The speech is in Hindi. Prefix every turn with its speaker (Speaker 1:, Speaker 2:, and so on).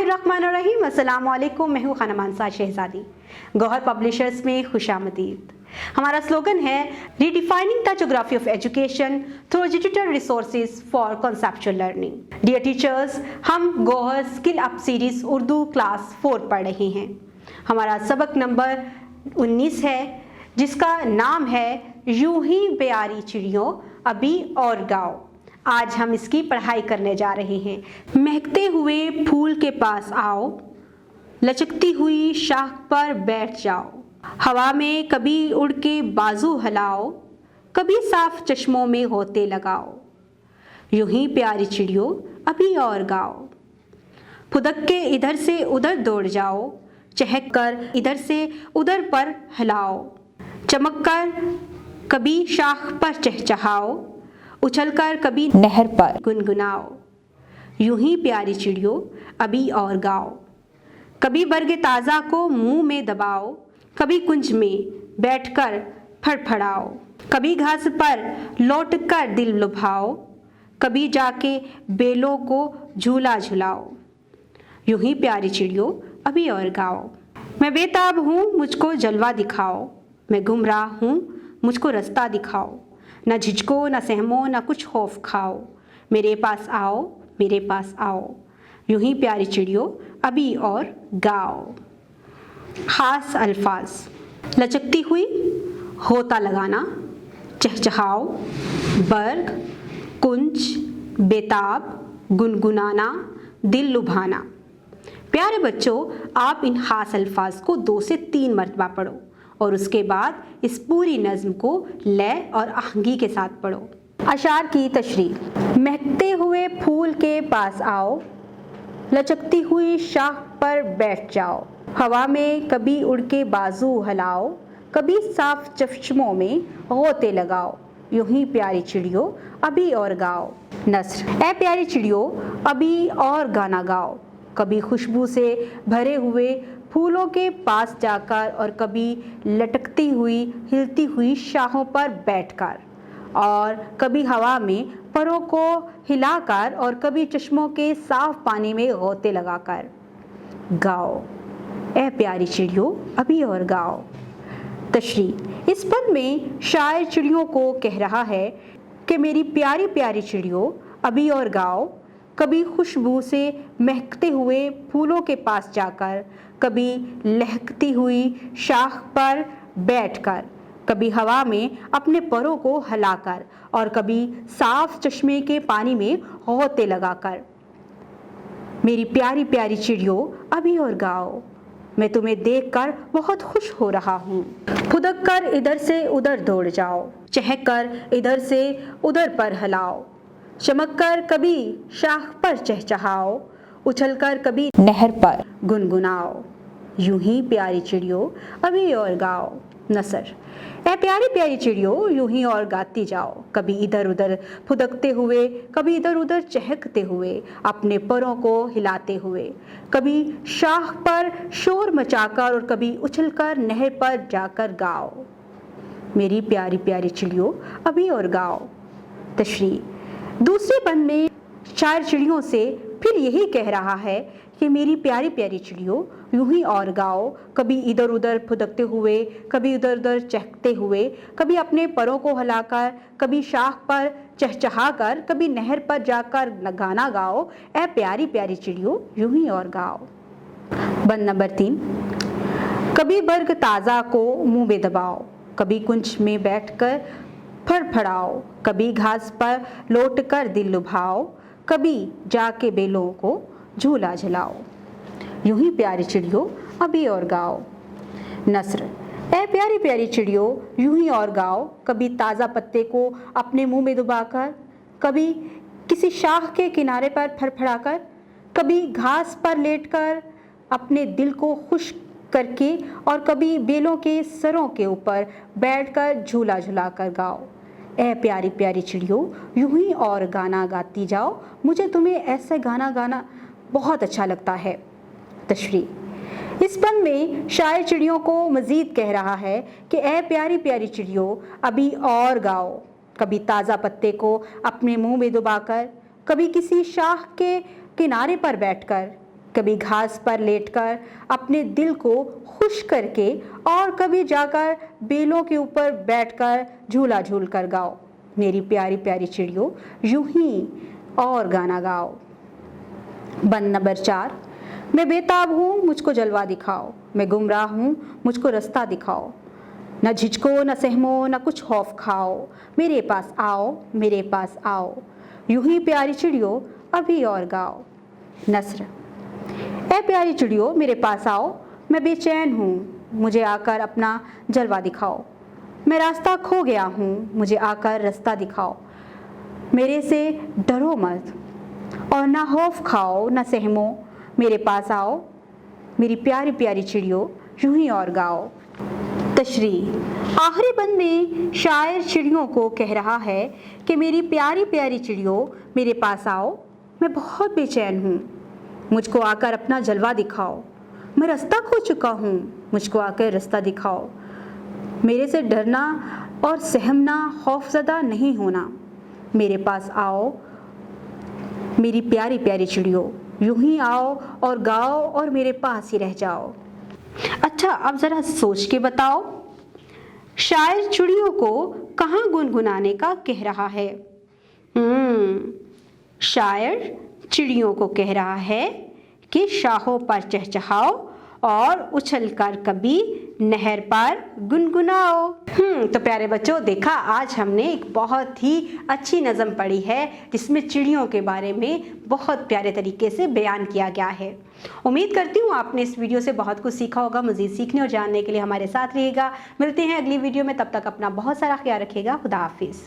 Speaker 1: बिस्मिल्लाहिर्रहमानिर्रहीम। अस्सलाम वालेकुम। मैं हूँ खाना मानसा शहजादी। गौहर पब्लिशर्स में खुशामदीद। हमारा स्लोगन है redefining the geography of education through digital resources for conceptual learning. Dear teachers, हम Gauhar skill up series Urdu class 4 पढ़ रहे हैं। हमारा सबक नंबर 19 है, जिसका नाम है यूं ही प्यारी चिड़ियों अभी और गाओ। आज हम इसकी पढ़ाई करने जा रहे हैं। महकते हुए फूल के पास आओ, लचकती हुई शाख पर बैठ जाओ। हवा में कभी उड़ के बाजू हिलाओ, कभी साफ चश्मों में होते लगाओ। यूं ही प्यारी चिड़ियों अभी और गाओ। फुदक के इधर से उधर दौड़ जाओ, चहक कर इधर से उधर पर हिलाओ। चमक कर कभी शाख पर चहचहाओ, उछलकर कभी नहर पर गुनगुनाओ। यूं ही प्यारी चिड़ियों अभी और गाओ। कभी बरग ताज़ा को मुंह में दबाओ, कभी कुंज में बैठकर फड़फड़ाओ। कभी घास पर लौटकर दिल लुभाओ, कभी जाके बेलों को झूला झुलाओ। यूं ही प्यारी चिड़ियों अभी और गाओ। मैं बेताब हूँ, मुझको जलवा दिखाओ। मैं गुमराह हूँ, मुझको रास्ता दिखाओ। न झिझको न सहमो न कुछ खौफ खाओ। मेरे पास आओ, मेरे पास आओ। यूं ही प्यारी चिड़ियों अभी और गाओ। खास अल्फाज: लचकती हुई, होता लगाना, चहचहाओ, बर्ग, कुंज, बेताब, गुनगुनाना, दिल लुभाना। प्यारे बच्चों, आप इन खास अल्फाज को 2 से 3 मरतबा पढ़ो और उसके बाद इस पूरी नज़्म को लय और आहंगी के साथ पढ़ो। अशार की तशरीह: महकते हुए फूल के पास आओ, लचकती हुई शाख पर बैठ जाओ। हवा में कभी उड़ के बाजू हिलाओ, कभी साफ चश्मों में गोते लगाओ। यूं ही प्यारी चिड़ियों अभी और गाओ। नस्र: ऐ प्यारी चिड़ियों अभी और गाना गाओ। कभी खुशबू से भरे हुए फूलों के पास जाकर और कभी लटकती हुई हिलती हुई शाखों पर बैठकर और कभी हवा में परों को हिलाकर और कभी चश्मों के साफ पानी में गोते लगाकर गाओ। ऐ प्यारी चिड़ियों अभी और गाओ। तशरीह: इस पद में शायर चिड़ियों को कह रहा है कि मेरी प्यारी प्यारी चिड़ियों अभी और गाओ। कभी खुशबू से महकते हुए फूलों के पास जाकर, कभी लहकती हुई शाख पर बैठकर, कभी हवा में अपने परों को हिलाकर और कभी साफ चश्मे के पानी में गोते लगाकर। मेरी प्यारी प्यारी चिड़ियों अभी और गाओ। मैं तुम्हें देखकर बहुत खुश हो रहा हूँ। फुदक कर इधर से उधर दौड़ जाओ, चहक कर इधर से उधर पर हिलाओ। चमक कर कभी शाख पर चहचहाओ, उछलकर कभी नहर पर गुनगुनाओ। यूं ही प्यारी चिड़ियों अभी और गाओ। नसर: ऐ प्यारी प्यारी चिड़ियों यूं ही और गाती जाओ। कभी इधर उधर फुदकते हुए, कभी इधर उधर चहकते हुए, अपने परों को हिलाते हुए, कभी शाख पर शोर मचाकर और कभी उछलकर नहर पर जाकर गाओ। मेरी प्यारी प्यारी चिड़ियों अभी और गाओ। तशरीह: दूसरे बंद में शायर चिड़ियों से फिर यही कह रहा है कि मेरी प्यारी प्यारी चिड़ियों यूं ही और गाओ। कभी इधर उधर फुदकते हुए, कभी इधर उधर चहकते हुए, कभी अपने परों को हिलाकर, कभी शाख पर चहचहाकर, कभी नहर पर जाकर गाना गाओ। ऐ प्यारी प्यारी चिड़ियों यूं ही और गाओ। बंद नंबर 3: कभी बर्ग ताज़ा को मुंह में दबाओ, कभी कुंज में बैठकर फड़फड़ाओ, कभी घास पर लौटकर दिल लुभाओ, कभी जाके बेलों को झूला झुलाओ। यूं ही प्यारी चिड़ियों अभी और गाओ। नस्र: ऐ प्यारी प्यारी चिड़ियों यूं ही और गाओ। कभी ताज़ा पत्ते को अपने मुंह में दबाकर, कभी किसी शाख के किनारे पर फड़फड़ाकर, कभी घास पर लेटकर अपने दिल को खुश करके और कभी बेलों के सरों के ऊपर बैठकर झूला झुलाकर गाओ। ऐ प्यारी प्यारी चिड़ियों यूं ही और गाना गाती जाओ। मुझे तुम्हें ऐसा गाना गाना बहुत अच्छा लगता है। तशरीह: इस पद में शायर चिड़ियों को मज़ीद कह रहा है कि ऐ प्यारी प्यारी चिड़ियों अभी और गाओ। कभी ताज़ा पत्ते को अपने मुंह में दबाकर, कभी किसी शाख के किनारे पर बैठकर, कभी घास पर लेटकर अपने दिल को खुश करके और कभी जाकर बेलों के ऊपर बैठकर झूला झूल कर गाओ। मेरी प्यारी प्यारी चिड़ियों, यूं ही और गाना गाओ। बंद नंबर 4, मैं बेताब हूँ, मुझको जलवा दिखाओ। मैं गुमराह हूँ, मुझको रास्ता दिखाओ। न झिझको न सहमो न कुछ खौफ खाओ, मेरे पास आओ, मेरे पास आओ। यूं ही प्यारी चिड़ियों अभी और गाओ। नस्र। ए प्यारी चिड़ियों मेरे पास आओ, मैं बेचैन हूँ, मुझे आकर अपना जलवा दिखाओ। मैं रास्ता खो गया हूँ, मुझे आकर रास्ता दिखाओ। मेरे से डरो मत और ना खौफ खाओ ना सहमो, मेरे पास आओ, मेरी प्यारी प्यारी चिड़ियों यूं ही और गाओ। तशरीह। आखिरी बंद में शायर चिड़ियों को कह रहा है कि मेरी प्यारी प्यारी चिड़ियों मेरे पास आओ, मैं बहुत बेचैन हूँ, मुझको आकर अपना जलवा दिखाओ। मैं रास्ता खो चुका हूँ, मुझको आकर रास्ता दिखाओ। मेरे से डरना और सहमना, खौफज़दा नहीं होना, मेरे पास आओ, मेरी प्यारी प्यारी चिड़ियों यूं ही आओ और गाओ और मेरे पास ही रह जाओ। अच्छा, अब ज़रा सोच के बताओ, शायर चिड़ियों को कहाँ गुनगुनाने का कह रहा है? शायर चिड़ियों को कह रहा है कि शाखों पर चहचहाओ और उछलकर कभी नहर पर गुनगुनाओ। तो प्यारे बच्चों, देखा आज हमने एक बहुत ही अच्छी नज़म पढ़ी है जिसमें चिड़ियों के बारे में बहुत प्यारे तरीके से बयान किया गया है। उम्मीद करती हूँ आपने इस वीडियो से बहुत कुछ सीखा होगा। मज़ीद सीखने और जानने के लिए हमारे साथ रहिएगा। मिलते हैं अगली वीडियो में, तब तक अपना बहुत सारा ख्याल रखिएगा। खुदा हाफिज़।